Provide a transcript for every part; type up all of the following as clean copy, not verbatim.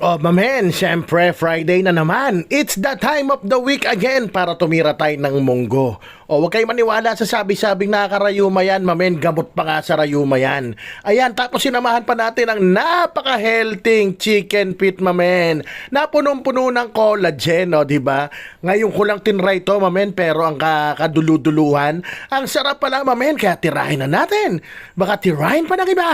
Oh, mamen, syempre Friday na naman. It's the time of the week again para tumira tayo ng munggo. O, huwag kayo maniwala sa sabi-sabing nakakarayuma yan, mamen. Gamot pa nga sa rayuma yan. Ayan, tapos sinamahan pa natin ang napaka-healthy chicken feet, mamen. Na punong-puno ng collagen, o, diba? Ngayon ko lang tinry to, mamen, pero ang kaduluduluhan, ang sarap pala, mamen, kaya tirahin na natin. Baka tirahin pa ng iba.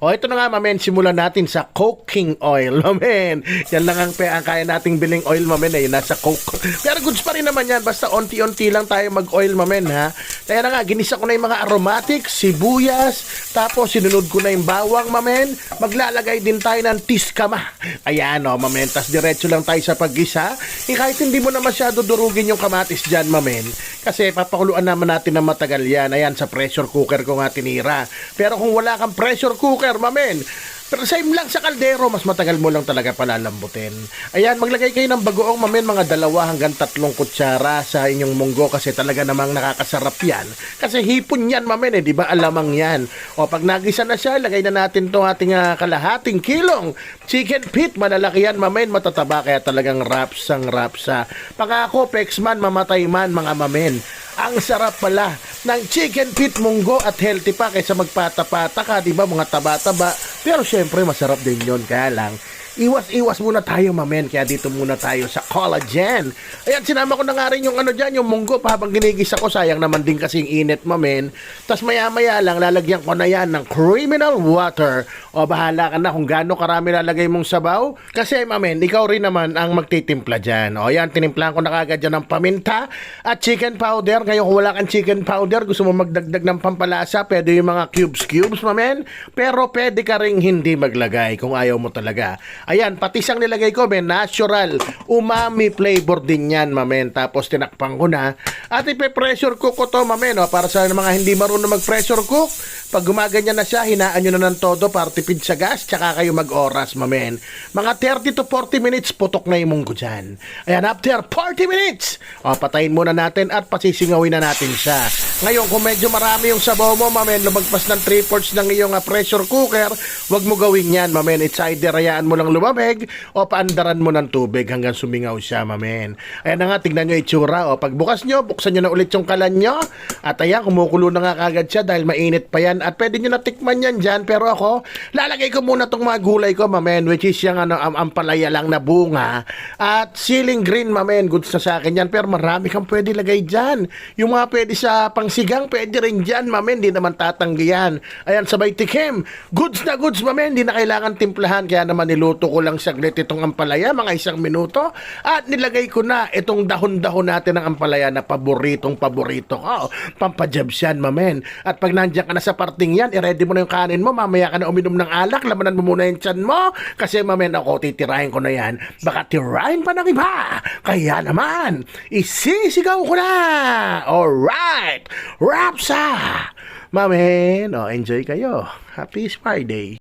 O ito na nga, mamen, simulan natin sa cooking oil, mamen. Yan lang ang kaya nating biling oil, mamen, ay nasa coke. Pero goods pa rin naman yan, basta onti-onti lang tayo mag-oil, mamen, ha. Kaya na nga, ginisa ko na yung mga aromatics, sibuyas, tapos sinunod ko na yung bawang, mamen. Maglalagay din tayo ng tiskama. Ayan, o, mamen, tas diretso lang tayo sa paggisa. Kahit hindi mo na masyado durugin yung kamatis dyan, mamen. Kasi papakuluan naman natin ng matagal yan. Ayan, sa pressure cooker ko nga tinira. Pero kung wala kang pressure cooker, mamen, pero same lang sa kaldero, mas matagal mo lang talaga palalambutin. Ayan, maglagay kayo ng bagoong, mamen, mga 2 hanggang 3 kutsara sa inyong munggo kasi talaga namang nakakasarap yan. Kasi hipon yan, mamen, di ba? Alamang yan. O pag nagisa na siya, lagay na natin to ating kalahating kilong chicken feet. Malalaki yan, mamen, matataba, kaya talagang rapsang rapsa. Pangako, Pexman, mamatay man, mga mamen. Ang sarap pala ng chicken feet munggo at healthy pa kaysa magpata-pata ka, di ba? Mga taba-taba. Pero syempre, masarap din yon. Kaya lang, iwas-iwas muna tayo, mamen. Kaya dito muna tayo sa collagen. Ayan, sinama ko na nga rin yung dyan, yung munggo. Habang ginigisa ko, sayang naman din kasing init, mamen. Tapos maya-maya lang, lalagyan ko na yan ng criminal water. O bahala ka na kung gaano karami lalagay mong sabaw. Kasi, mamen, ikaw rin naman ang magtitimpla dyan. O yan, tinimplahan ko na kagad dyan ng paminta at chicken powder. Ngayon, kung wala kang chicken powder, gusto mo magdagdag ng pampalasa, pwede yung mga cubes, mamen. Pero pwede ka rin hindi maglagay kung ayaw mo talaga. Ayan, patis ang nilagay ko, men, natural, umami flavor din yan, mamen. Tapos tinakpan ko na. At ipe-pressure cook ko to, mamen, para sa mga hindi marunong mag-pressure cook. Pag gumaganyan na siya, hinaan nyo na ng todo para tipid sa gas, tsaka kayo mag-oras, mamen. Mga 30 to 40 minutes, putok na yung munggo dyan. Ayan, after 40 minutes, patayin muna natin at pasisingawin na natin siya. Ngayon, kung medyo marami yung sabaw mo, mamen, lumagpas ng 3/4 ng iyong pressure cooker, wag mo gawin yan, mamen. It's either hayaan mo lang lumamig o paandaran mo ng tubig hanggang sumingaw siya, mamen. Ayan na nga, tignan nyo itsura. O pagbukas nyo, buksan nyo na ulit yung kalan nyo. At ayan, kumukulo na nga kagad siya dahil mainit pa yan. At pwede nyo natikman yan dyan. Pero ako, lalagay ko muna tong mga gulay ko, mamen, which is yung ampalaya lang na bunga. At ceiling green, mamen, goods na sa akin yan. Pero marami kang pwede lagay dyan. Yung mga pwede sa pangsigang, pwede rin dyan, mamen. Di naman tatanggi yan. Ayan, sabay tikim. Goods na goods, mamen. Di na kailangan timplahan. Kaya naman niluto ko lang saglit itong ampalaya, mga 1 minuto. At nilagay ko na itong dahon-dahon natin ng ampalaya na paboritong paborito ko. Pampajabs yan, mamen. At pag nandiyan ka na sa parting yan, i-ready mo na yung kanin mo. Mamaya ka na uminom ng alak. Lamanan mo muna yung tiyan mo. Kasi, mamen, ako, titirahin ko na yan. Baka tirahin pa ng iba. Kaya naman, isisigaw ko na. Alright. Rapsa. Mamen, enjoy kayo. Happy Friday.